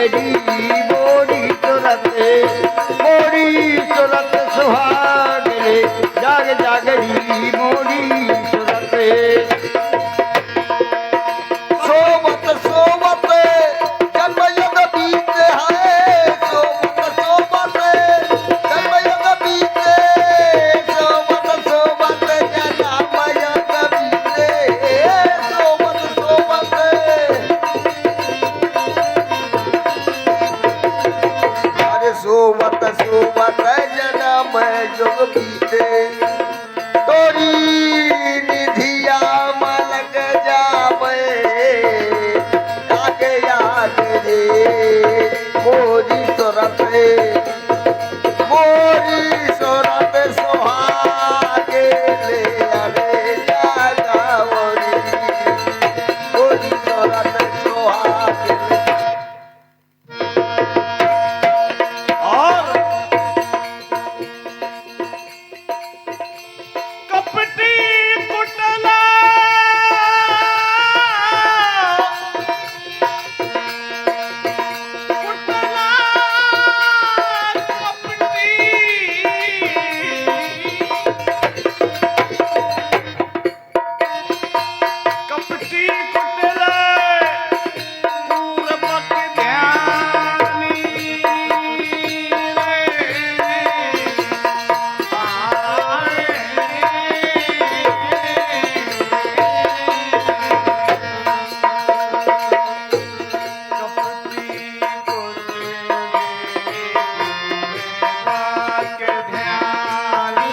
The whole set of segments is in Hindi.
जागरी मोरी सूरत सुहागरे जागरी मोरी सूरत सोवत सोवत जन्म युग बीते है सोवत जन्म युग बीते सोवत सोवत जन्म युग बीते सोवत अरे सोवत सोवत जन्म युग बीते तोरी निधिया मलक जावे आगे याद रे मोरी सूरत सुहागे ले अरे जागावरी मोरी सूरत सुहागे और कपटी कुटला कुटला कपटी कपटी कुटला पूरबक ध्यानी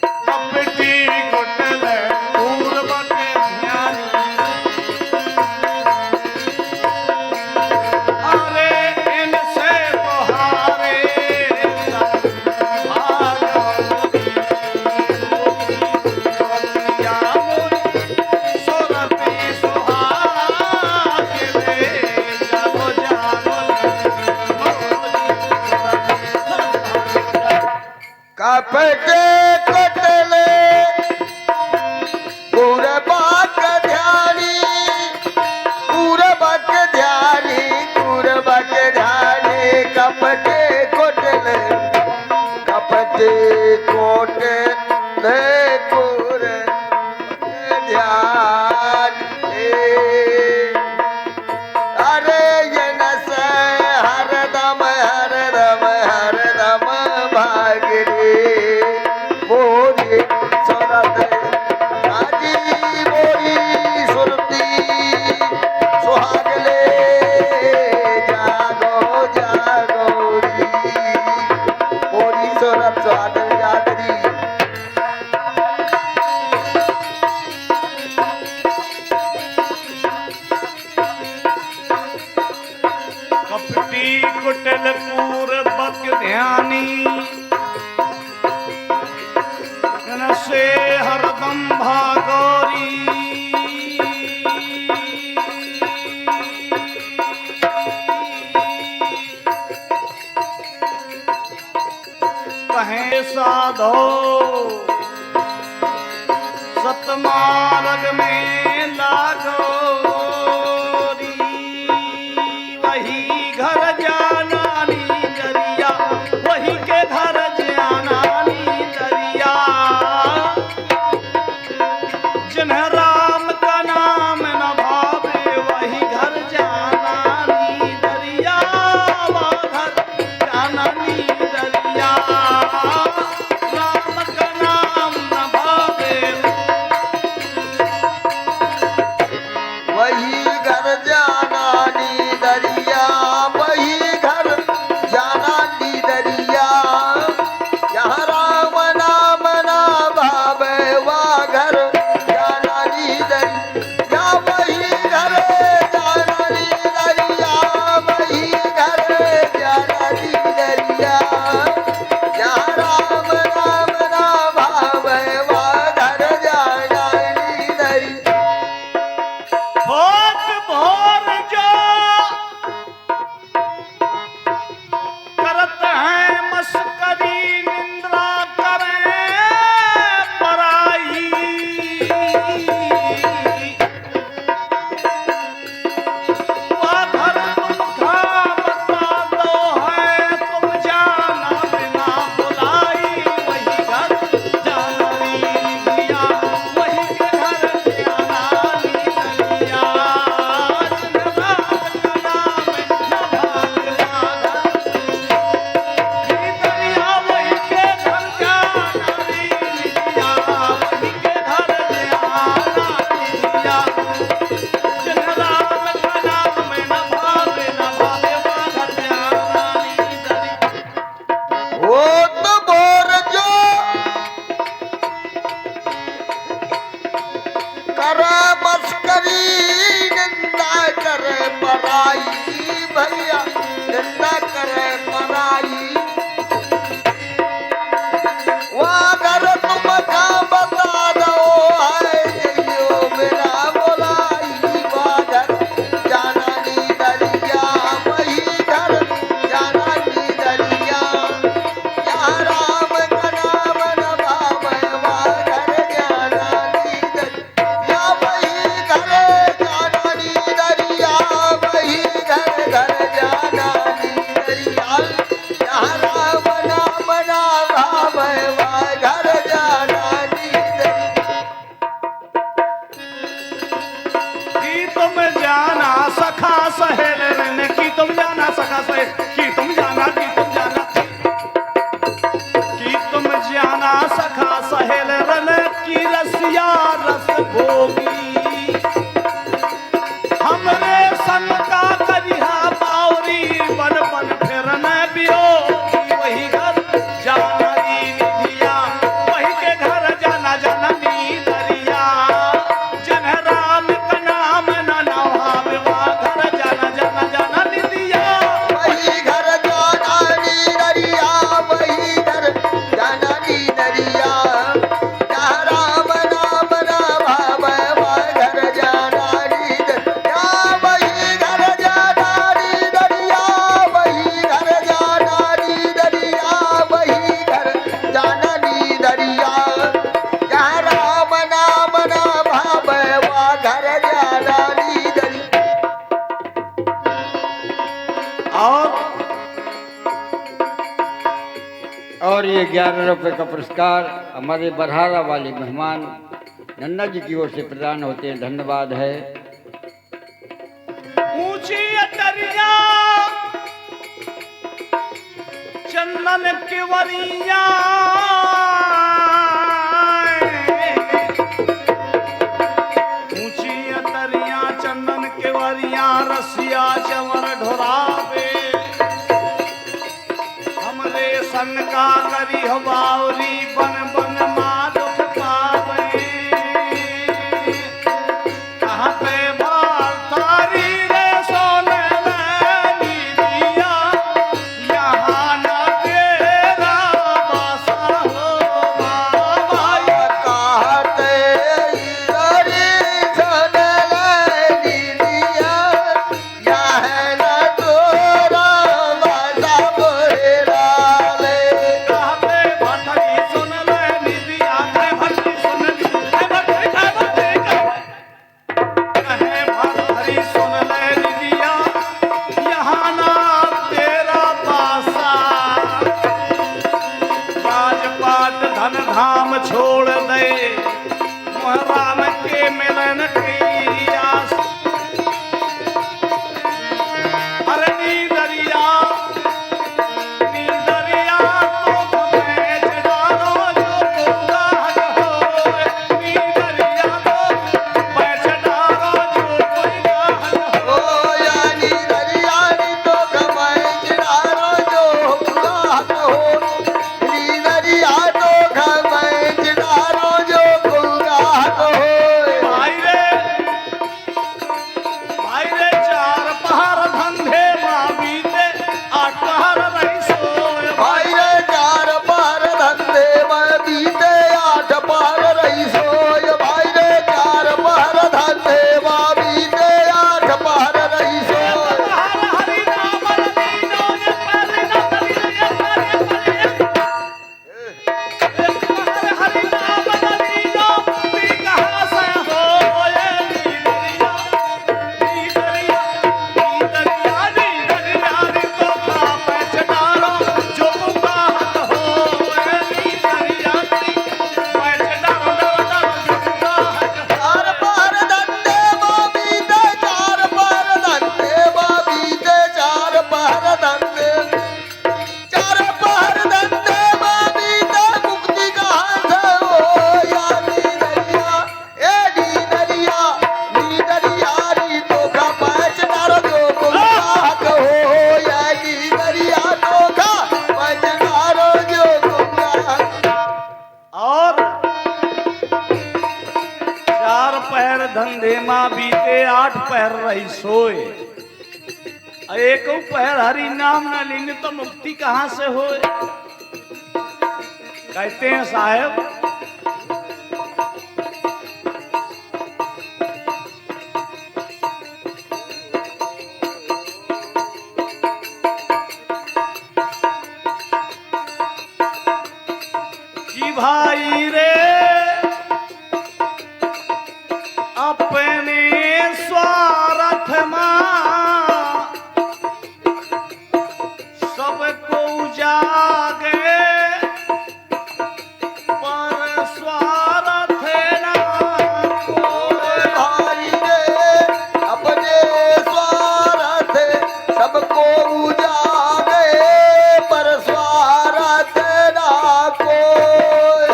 कपटे कटले पूरबक ध्यानी कपटे कोटले पूरबक ध्यान अरे ये नस हरदम भागरे मोरी सूरत राजी मोरी सुरती सुहागले जागोरी मोरी सूरत सुहागले जागरी कपटी कुटल पूरबक ध्यानी से हरदम भागोरी कहे साधो सतमार्ग में लागो वही घर जाना नी दरिया वही के घर जाना नी दरिया जिन्हें राम का नाम न भावे वही घर जाना नी दरिया वह घर जाना नी दरिया राम का नाम न भावे होगी हमरे संग का करिहा बावरी बन बन फिर न बियोगी वही घर जाना नी निधिया वही के घर जाना जाना नी दरिया जन राम का नाम न नहावे वा घर जाना जाना जाना निधिया वही घर जाना नी दरिया वही घर जाना नी दरिया जहाँ राम नाम न भावे वहाँ घर जाना नी दरिया वही घर जाना नी दरिया वही घर जाना नी दरिया वही घर जाना नी दरिया जहाँ राम नाम न भावे वहाँ घर जाना नी दरिया। और ये 11 रुपए का पुरस्कार हमारे बरहारा वाले मेहमान नन्ना जी की ओर से प्रदान होते हैं। धन्यवाद है। ऊंची अटरिया चंदन की वरिया ऊंची अटरिया चंदन के वरिया रसिया चवर ढोरावे हमरे सन का करी हवावरी बन बन माँ दुख पावे कहाँ पे बाल तारी रे सोने लैनी दिया यहाँ न तेरा बासा हो बाबा कहते इधरी सन लैनी दिया यह न तोरा वादा बोला ले। कहते भटरी सुन ले निदिया कहे भटरी सुन ली कहे भटरी कहे भटरी सुन ले निदिया यहाँ ना तेरा पासा राजपाट धन धाम छोड़ दे मोहराम के मिलन की आस अरे नी दरिया तो बेच डालो जो गंगा हो नी दरिया तो बेच डालो जो गंगा हो ओ यानी दरिया नी तो कमाई चिड़ारो जो गुलाब हो नी दरिया तो कमाई चिड़ारो जो गुलाब हो। भाई रे 4 पहर धंधे माँ बीते 8 पहर रही सोए भाई रे 4 पहर धंधे में बीते 8 पहर रही सोय भाई रे 4 पहर धंधे में बीते 8 पहर रही सोय। हर हरि नाम लीनो ये पहले न तली ये हर हरि नाम लीनो भी कहाँ से होए नी दरिया नी तो का पैच डालो जो मुबाहत होए नी दरिया पैच डालो डालो जो मुबाहत 4 पहर धंधे में बीते 4 पहर धंधे में बीते 4 पहर धंधे 4 पहर धंधे में बीते मुक्ति कहाँ से हो यानी दरिया ए नी दरिया नी तो का पैच डारो जो गुलाब हो यानी दरिया तो का पैच डारो जो गुलाब। और 4 पहर धंधे माँ बीते 8 पहर रही सोए एक पहर हरि नाम न लेंगे तो मुक्ति कहाँ से होए कहते हैं साहब कि भाई रे अपने स्वार्थ मां सबको उजागे पर स्वार्थ ना कोई भाई रे अपने स्वार्थ सबको उजागे पर स्वार्थ ना कोई।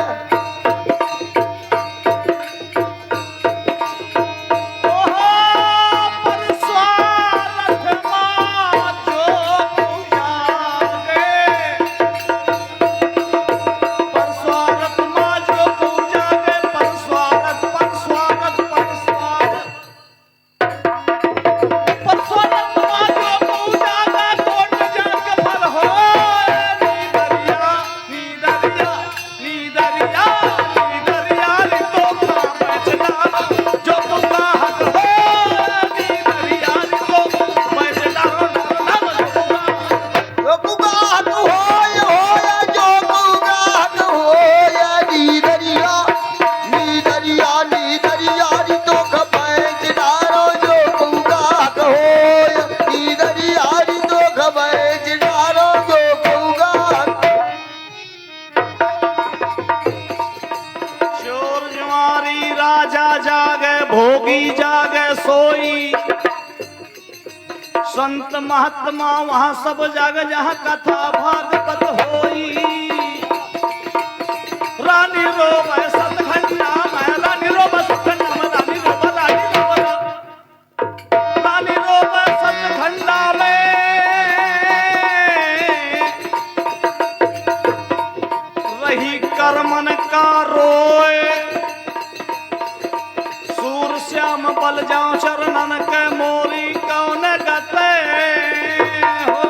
राजा जागे भोगी जागे सोई, संत महात्मा वहां सब जाग जहां कथा भागवत होई। रानी रोवे सतखंडा में, रानी रोवे सतखंडा में, रानी रोवे रानी रोवे सतखंडा में। रही करमन का रोए, सूर श्याम बल जाओ चरणन के मोरी कौन गते हो।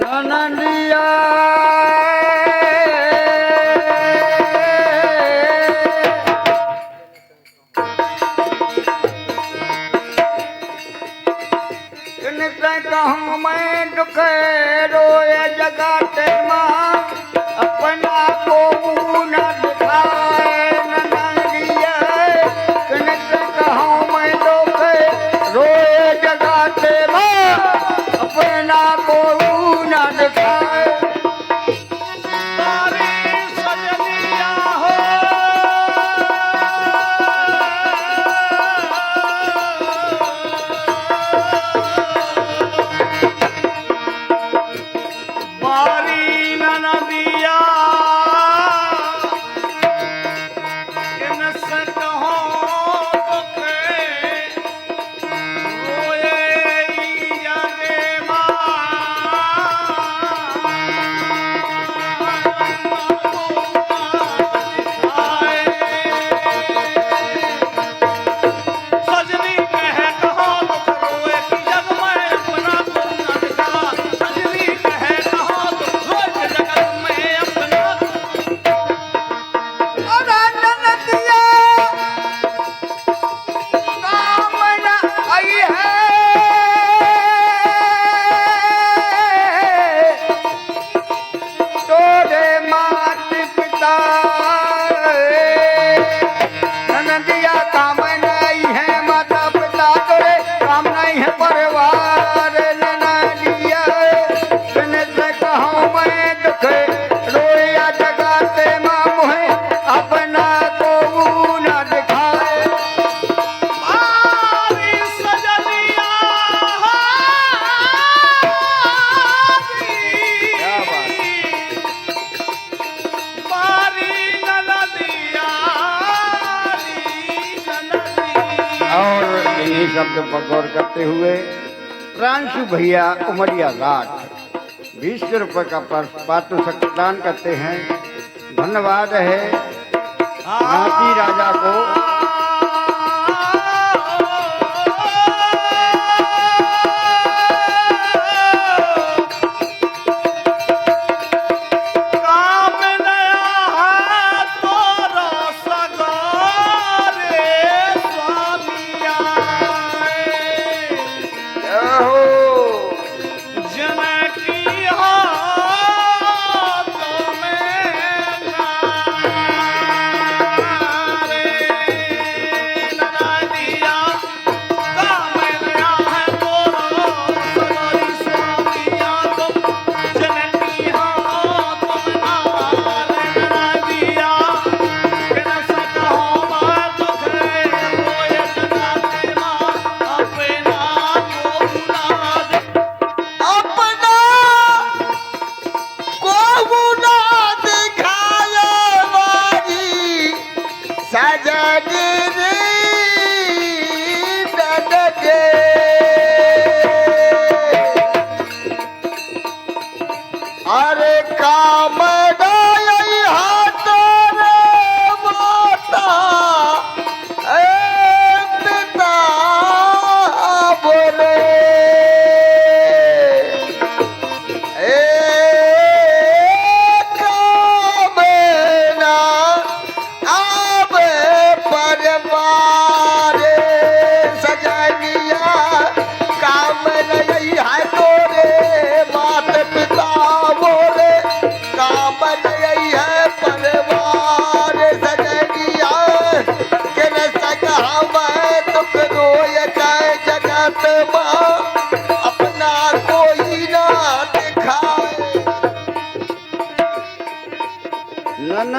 ननदिया कहूँ मैं दुख रोए जगाते माँ, अपना को न दिखाए ननदिया। कहूँ मैं दुख रोए जगाते माँ, अपना को न दिखाए। तारी सजनिया हो, बारी ननदिया इनसे कहो दुख रोए जागे सजनी कहे कहो दुख रोए कि जग में अपना को न दिखा। सजनी कहे कहो दुख रोए कि जगत में अपना अरे ननदिया काम न आई है, तोरे मात पिता ननदिया काम नहीं है, माता पिता तोरे काम नहीं है, परिवार ननदिया। से कहूँ मैं दुख रोया जगाते माँ मुहे, अपना को न दिखाए। बारी सजनिया क्या बात बारी ननदिया और इन्हीं शब्द पर गौर करते हुए प्रांशु भैया उमरिया घाट 20 रुपये का पारितोषिक प्रदान करते हैं। धन्यवाद है नाती राजा को। काम नया है तोरा सगारे स्वामिया, जनकी हाथों में नारे।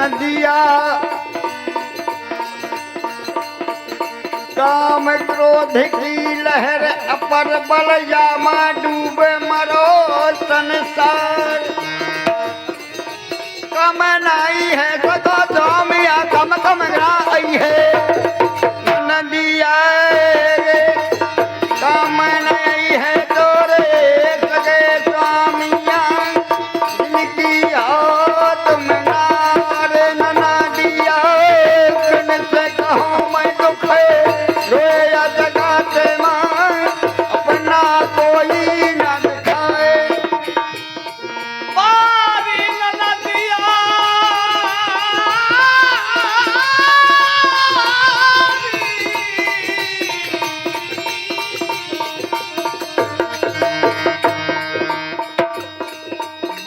नदिया काम क्रोध की लहर अपर बल जामा डूबे मरो संसार कम नाई है सको स्वामिया कम कम आई है नदिया कम नहीं है तोरे सके स्वामिया जिनकी हाथ में नार नना दिया किन से कहूँ मैं दुख रोया जगाते मां अपना कोई न दिखाए बारी नदिया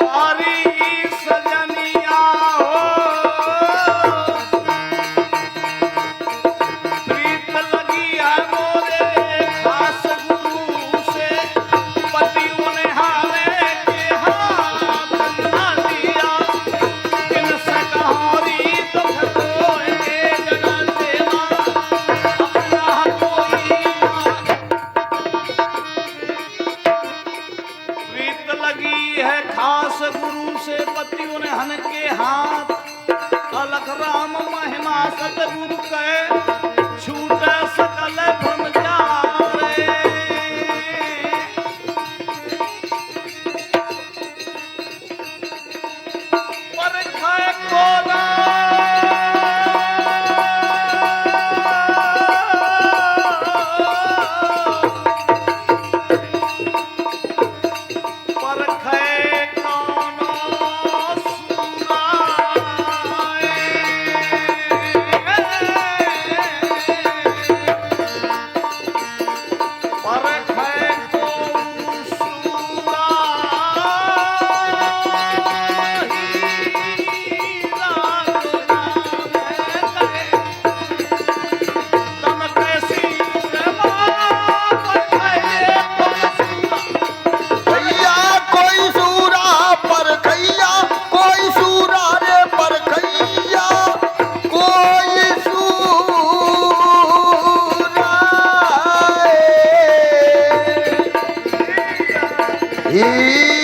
बारी सजनिया हो प्रीत लगी है मोरे खास गुरु से पति उन्हें हारे के हाथ ना दिया किन से कहारी दुख रोए जगाते मां अपना कोई ना प्रीत लगी है खास गुरु से पति उन्हें हन के हाथ अलख राम महिमा सतगुरु कहे छूट सकल ब्रह्मचारे पर खाए कोला पर खाए कोनो सुनाए पर खाए कोनो भैया कोई सूरा पर खैया कोई सूरा रे पर खैया कोई सूरा ही